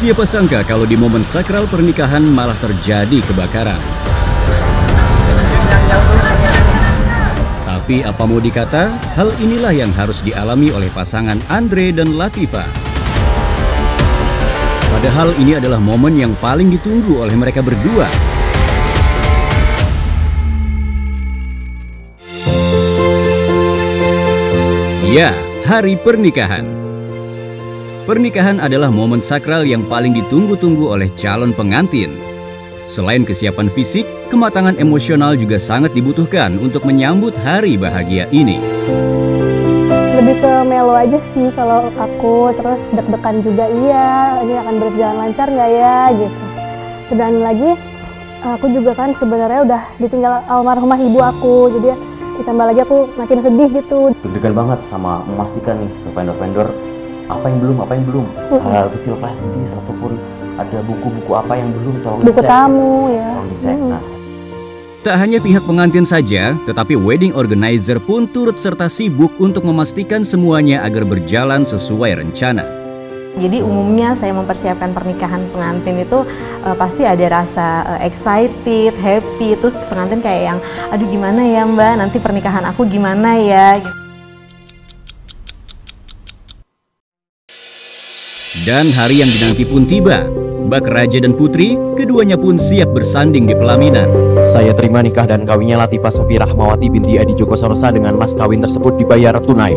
Siapa sangka kalau di momen sakral pernikahan malah terjadi kebakaran. Tapi apa mau dikata, hal inilah yang harus dialami oleh pasangan Andre dan Latifa. Padahal ini adalah momen yang paling ditunggu oleh mereka berdua. Ya, hari pernikahan. Pernikahan adalah momen sakral yang paling ditunggu-tunggu oleh calon pengantin. Selain kesiapan fisik, kematangan emosional juga sangat dibutuhkan untuk menyambut hari bahagia ini. Lebih ke melo aja sih kalau aku, terus deg-degan juga iya, ini akan berjalan lancar nggak ya gitu. Dan lagi aku juga kan sebenarnya udah ditinggal almarhumah ibu aku, jadi ditambah lagi aku makin sedih gitu. Deg-degan banget sama memastikan nih ke vendor-vendor apa yang belum, hal kecil flash disk ataupun ada buku-buku apa yang belum, tolong buku dicek. tamu ya. Tolong dicek. Nah, Tak hanya pihak pengantin saja, tetapi wedding organizer pun turut serta sibuk untuk memastikan semuanya agar berjalan sesuai rencana. Jadi umumnya saya mempersiapkan pernikahan pengantin itu pasti ada rasa excited, happy, terus pengantin kayak yang aduh gimana ya mbak, nanti pernikahan aku gimana ya. Dan hari yang dinanti pun tiba. Bak Raja dan Putri, keduanya pun siap bersanding di pelaminan. Saya terima nikah dan kawinnya Latifa Sofi Rahmawati binti Adi Joko Sarosa dengan mas kawin tersebut dibayar tunai.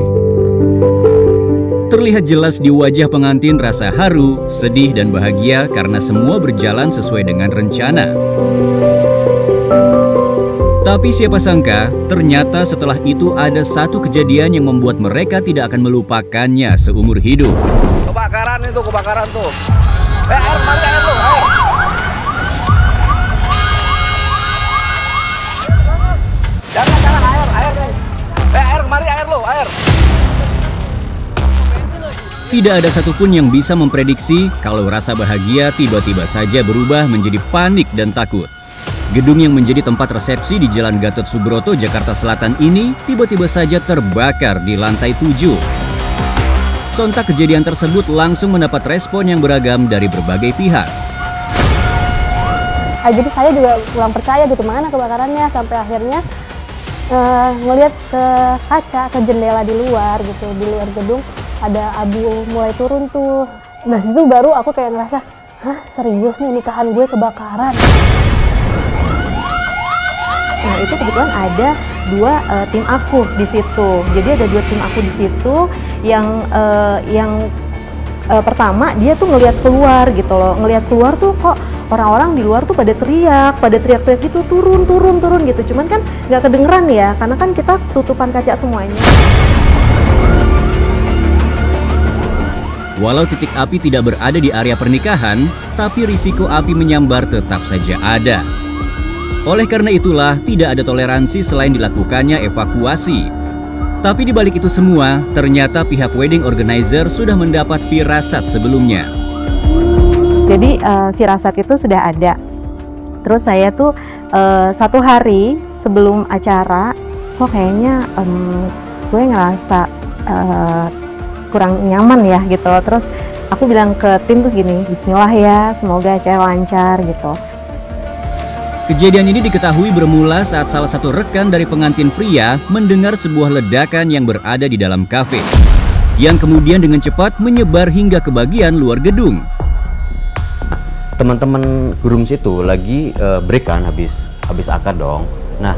Terlihat jelas di wajah pengantin rasa haru, sedih dan bahagia karena semua berjalan sesuai dengan rencana. Tapi siapa sangka, ternyata setelah itu ada satu kejadian yang membuat mereka tidak akan melupakannya seumur hidup. Kebakaran tuh. Air, mari air lu, air. Jangan air nih. Air, mari air lu, air. Tidak ada satupun yang bisa memprediksi kalau rasa bahagia tiba-tiba saja berubah menjadi panik dan takut. Gedung yang menjadi tempat resepsi di Jalan Gatot Subroto, Jakarta Selatan ini tiba-tiba saja terbakar di lantai 7. Sontak kejadian tersebut langsung mendapat respon yang beragam dari berbagai pihak. Jadi saya juga kurang percaya gitu mana kebakarannya, sampai akhirnya ngelihat ke kaca, ke jendela di luar gitu, di luar gedung ada abu mulai turun tuh. Nah situ baru aku kayak ngerasa, hah serius nih nikahan gue kebakaran. Nah itu kebetulan ada dua tim aku di situ. Jadi ada dua tim aku di situ yang pertama dia tuh ngelihat keluar gitu loh, ngelihat keluar tuh kok orang-orang di luar tuh pada teriak gitu turun gitu. Cuman kan nggak kedengeran ya, karena kan kita tutupan kaca semuanya. Walau titik api tidak berada di area pernikahan, tapi risiko api menyambar tetap saja ada. Oleh karena itulah, tidak ada toleransi selain dilakukannya evakuasi. Tapi di balik itu semua, ternyata pihak wedding organizer sudah mendapat firasat sebelumnya. Jadi firasat itu sudah ada. Terus saya tuh 1 hari sebelum acara, kok kayaknya gue ngerasa kurang nyaman ya gitu. Terus aku bilang ke tim terus gini, bismillah ya, semoga acara lancar gitu. Kejadian ini diketahui bermula saat salah satu rekan dari pengantin pria mendengar sebuah ledakan yang berada di dalam kafe, yang kemudian dengan cepat menyebar hingga ke bagian luar gedung. teman-teman gurung situ lagi break kan, habis akad dong. Nah,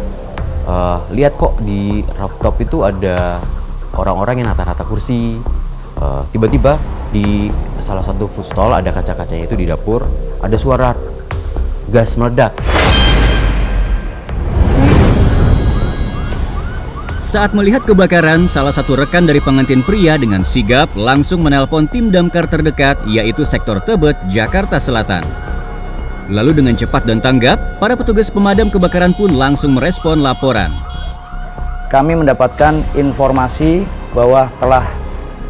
lihat kok di rooftop itu ada orang-orang yang nata-nata kursi. Tiba-tiba di salah satu food stall ada kaca-kacanya itu di dapur, ada suara gas meledak. Saat melihat kebakaran, salah satu rekan dari pengantin pria dengan sigap langsung menelpon tim damkar terdekat, yaitu sektor Tebet, Jakarta Selatan. Lalu dengan cepat dan tanggap, para petugas pemadam kebakaran pun langsung merespon laporan. Kami mendapatkan informasi bahwa telah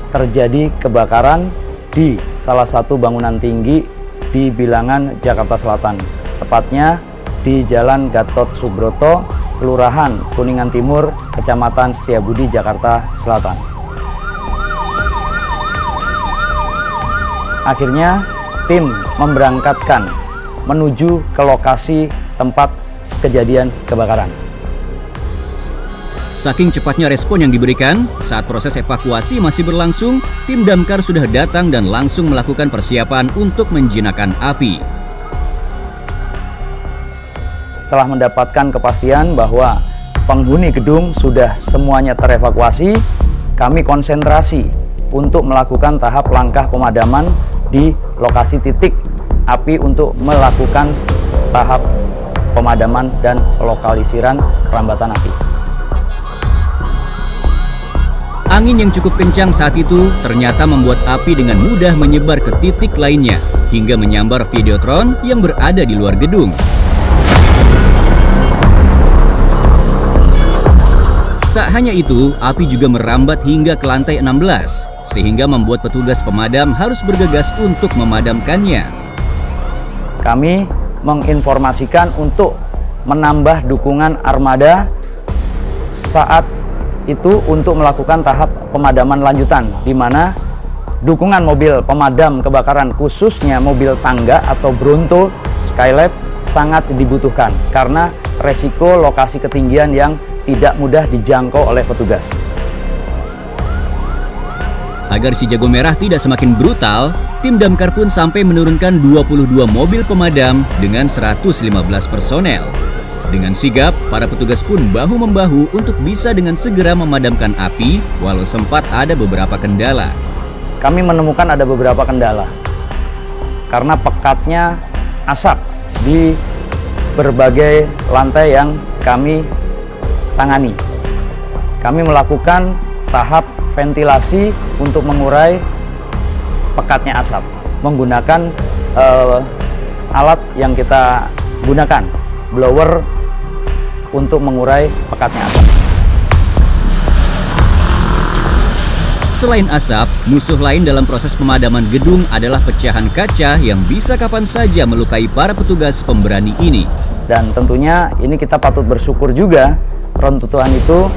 terjadi kebakaran di salah satu bangunan tinggi di Bilangan, Jakarta Selatan. Tepatnya di Jalan Gatot Subroto, Kelurahan Kuningan Timur, Kecamatan Setiabudi, Jakarta Selatan. Akhirnya tim memberangkatkan menuju ke lokasi tempat kejadian kebakaran. Saking cepatnya respon yang diberikan, saat proses evakuasi masih berlangsung, tim damkar sudah datang dan langsung melakukan persiapan untuk menjinakkan api. Setelah mendapatkan kepastian bahwa penghuni gedung sudah semuanya terevakuasi, kami konsentrasi untuk melakukan tahap langkah pemadaman di lokasi titik api untuk melakukan tahap pemadaman dan lokalisasiran perlambatan api. Angin yang cukup kencang saat itu ternyata membuat api dengan mudah menyebar ke titik lainnya hingga menyambar Videotron yang berada di luar gedung. Tak hanya itu, api juga merambat hingga ke lantai 16 sehingga membuat petugas pemadam harus bergegas untuk memadamkannya. Kami menginformasikan untuk menambah dukungan armada saat itu untuk melakukan tahap pemadaman lanjutan, di mana dukungan mobil pemadam kebakaran khususnya mobil tangga atau Bronto Skylab sangat dibutuhkan karena resiko lokasi ketinggian yang tidak mudah dijangkau oleh petugas. Agar si jago merah tidak semakin brutal, tim damkar pun sampai menurunkan 22 mobil pemadam dengan 115 personel. Dengan sigap, para petugas pun bahu-membahu untuk bisa dengan segera memadamkan api, walau sempat ada beberapa kendala. Kami menemukan ada beberapa kendala, karena pekatnya asap di berbagai lantai yang kami tangani. Kami melakukan tahap ventilasi untuk mengurai pekatnya asap, menggunakan alat yang kita gunakan, blower, untuk mengurai pekatnya asap. Selain asap, musuh lain dalam proses pemadaman gedung adalah pecahan kaca yang bisa kapan saja melukai para petugas pemberani ini. Dan tentunya ini kita patut bersyukur juga runtuhan itu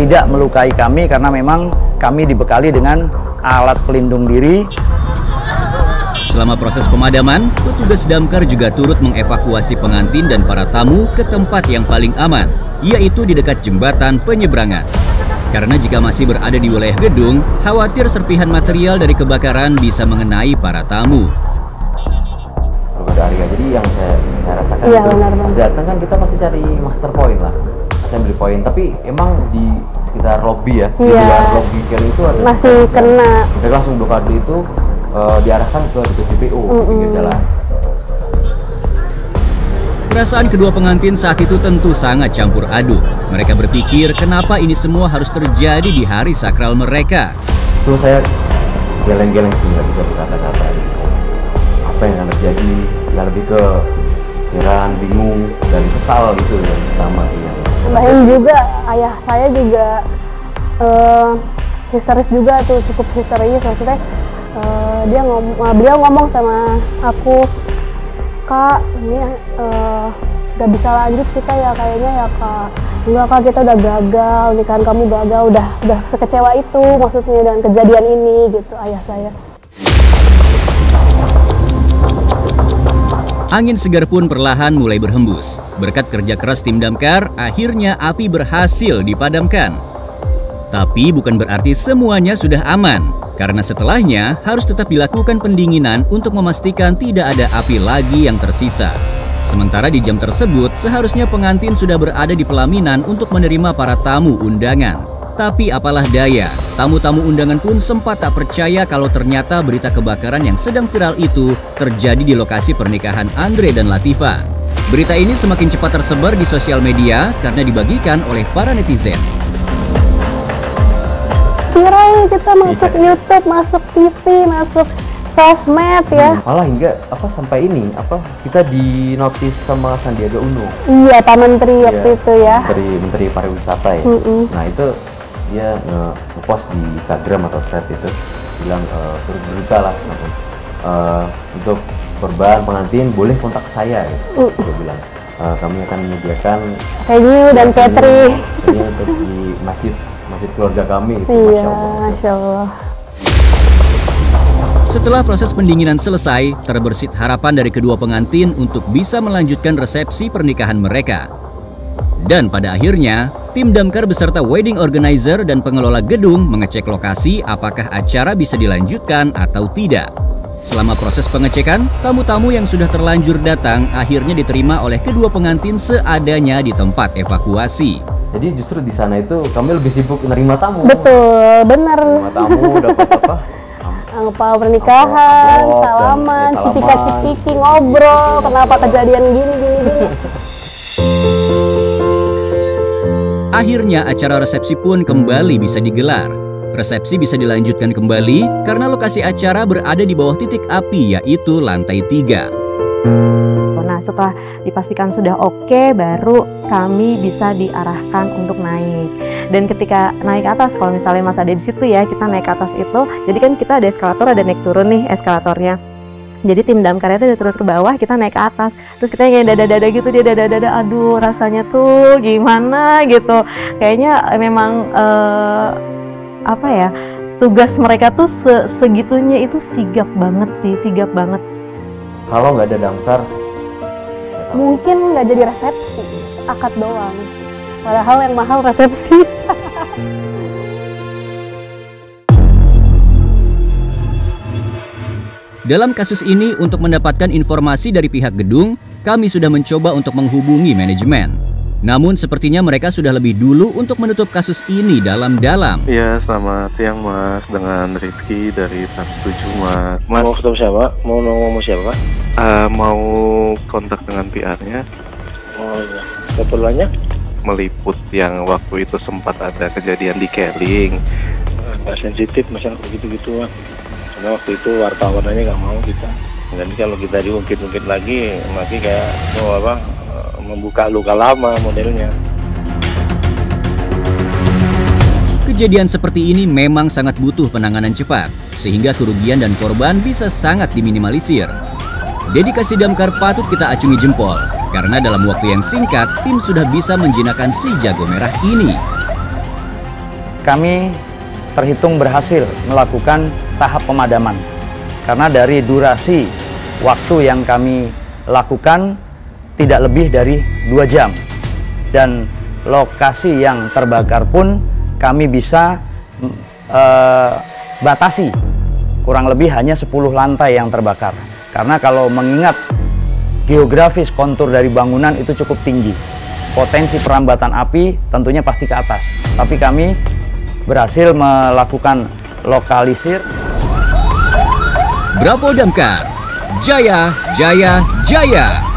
tidak melukai kami karena memang kami dibekali dengan alat pelindung diri. Selama proses pemadaman, petugas damkar juga turut mengevakuasi pengantin dan para tamu ke tempat yang paling aman, yaitu di dekat jembatan penyeberangan. Karena jika masih berada di wilayah gedung, khawatir serpihan material dari kebakaran bisa mengenai para tamu. Jadi yang saya rasakan Iya, itu benar. datang kan kita pasti cari master point lah, assembly point, tapi emang di sekitar lobby ya, di Iya. luar lobby kan itu ada Masih kena. mereka langsung blokade itu diarahkan ke JPO pinggir jalan. Perasaan kedua pengantin saat itu tentu sangat campur aduk. Mereka berpikir kenapa ini semua harus terjadi di hari sakral mereka. Itu saya geleng-geleng sih, nggak bisa berkata-kata. Apa yang akan terjadi? Ya lebih ke heran, bingung, dan kesal gitu yang pertama sih. Tambahin juga ayah saya juga histeris juga tuh, cukup histeris maksudnya. Beliau ngomong sama aku, "Kak, ini gak bisa lanjut kita ya kayaknya ya Kak. Enggak Kak, kita udah gagal, nikahan kamu gagal, udah sekecewa itu maksudnya dengan kejadian ini," gitu ayah saya. Angin segar pun perlahan mulai berhembus. Berkat kerja keras tim damkar, akhirnya api berhasil dipadamkan. Tapi bukan berarti semuanya sudah aman, karena setelahnya harus tetap dilakukan pendinginan untuk memastikan tidak ada api lagi yang tersisa. Sementara di jam tersebut, seharusnya pengantin sudah berada di pelaminan untuk menerima para tamu undangan. Tapi apalah daya, tamu-tamu undangan pun sempat tak percaya kalau ternyata berita kebakaran yang sedang viral itu terjadi di lokasi pernikahan Andre dan Latifah. Berita ini semakin cepat tersebar di sosial media karena dibagikan oleh para netizen. Viral kita masuk YouTube, masuk TV, masuk sosmed ya. Malah hingga sampai ini kita di notis sama Sandiaga Uno. Iya, Pak Menteri waktu itu ya. Menteri Pariwisata ya. Nah itu dia nge-post di Instagram atau thread itu bilang turut berduka lah untuk korban pengantin boleh kontak saya gitu. Dia bilang kami akan menyediakan venue dan catering untuk di masjid keluarga kami gitu. Iya, Masya Allah. Setelah proses pendinginan selesai, terbersit harapan dari kedua pengantin untuk bisa melanjutkan resepsi pernikahan mereka. Dan pada akhirnya, tim damkar beserta wedding organizer dan pengelola gedung mengecek lokasi apakah acara bisa dilanjutkan atau tidak. Selama proses pengecekan, tamu-tamu yang sudah terlanjur datang akhirnya diterima oleh kedua pengantin seadanya di tempat evakuasi. Jadi justru di sana itu kami lebih sibuk menerima tamu. Betul, bener. Menerima tamu, dapat apa? Angpau pernikahan, salaman, cipika-cipiki, ngobrol, kenapa kejadian gini. Akhirnya acara resepsi pun kembali bisa digelar. Resepsi bisa dilanjutkan kembali karena lokasi acara berada di bawah titik api, yaitu lantai 3. Nah, setelah dipastikan sudah oke, baru kami bisa diarahkan untuk naik. Dan ketika naik ke atas, kalau misalnya Mas ada di situ ya, kita naik ke atas itu, jadi kan kita ada eskalator, ada naik turun nih eskalatornya. Jadi tim damkarnya itu udah turun ke bawah, kita naik ke atas. Terus kita kayak dada-dada gitu, dia dada-dada, aduh rasanya tuh gimana gitu. Kayaknya memang apa ya, tugas mereka tuh segitunya itu sigap banget sih, sigap banget. Kalau nggak ada damkar, Mungkin nggak jadi resepsi, akad doang. Padahal yang mahal resepsi. Dalam kasus ini, untuk mendapatkan informasi dari pihak gedung, kami sudah mencoba untuk menghubungi manajemen. Namun sepertinya mereka sudah lebih dulu untuk menutup kasus ini dalam-dalam. Iya, selamat siang Mas, dengan Rizky dari 17 Mas. Mau ketemu siapa? Mau ngomong siapa? Mau kontak dengan PR-nya. Oh iya, keperluannya? Meliput yang waktu itu sempat ada kejadian di Keling. Nggak sensitif masalah begitu-gitu Mas. Karena waktu itu wartawannya nggak mau kita. Jadi kalau kita diungkit-ungkit lagi kayak membuka luka lama modelnya. Kejadian seperti ini memang sangat butuh penanganan cepat, sehingga kerugian dan korban bisa sangat diminimalisir. Dedikasi damkar patut kita acungi jempol, karena dalam waktu yang singkat, tim sudah bisa menjinakkan si jago merah ini. Kami terhitung berhasil melakukan tahap pemadaman. Karena dari durasi waktu yang kami lakukan tidak lebih dari 2 jam. Dan lokasi yang terbakar pun kami bisa batasi. Kurang lebih hanya 10 lantai yang terbakar. Karena kalau mengingat geografis kontur dari bangunan itu cukup tinggi. Potensi perambatan api tentunya pasti ke atas. Tapi kami berhasil melakukan lokalisir. Bravo Damkar! Jaya, jaya, jaya!